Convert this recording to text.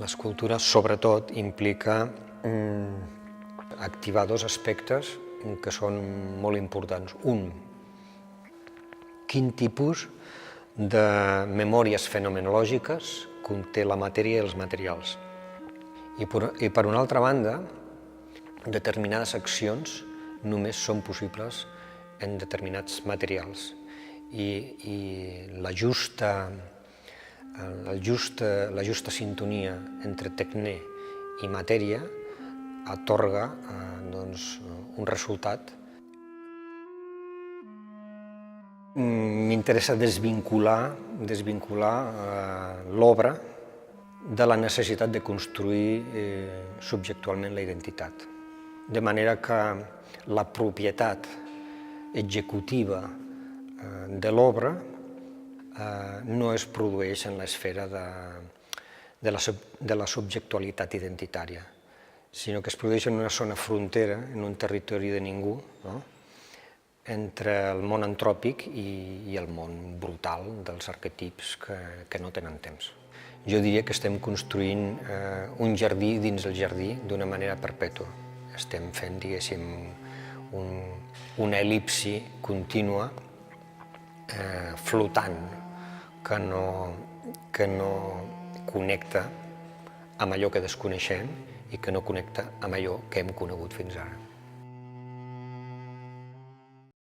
L'escultura, sobretot, implica activar dos aspectes que són molt importants. Un, quin tipus de memòries fenomenològiques conté la matèria i els materials. I per una altra banda, determinades accions només són possibles en determinats materials i la justa sintonia entre tecné i matèria atorga un resultat. M'interessa desvincular l'obra de la necessitat de construir subjectualment la identitat. De manera que la propietat executiva de l'obra no es produeix en l'esfera de la subjectualitat identitària, sinó que es produeix en una zona frontera, en un territori de ningú, entre el món antròpic i el món brutal dels arquetips que no tenen temps. Jo diria que estem construint un jardí dins el jardí d'una manera perpètua. Estem fent, diguéssim, una el·lipsi contínua flotant que no connecta amb allò que desconeixem i que no connecta amb allò que hem conegut fins ara.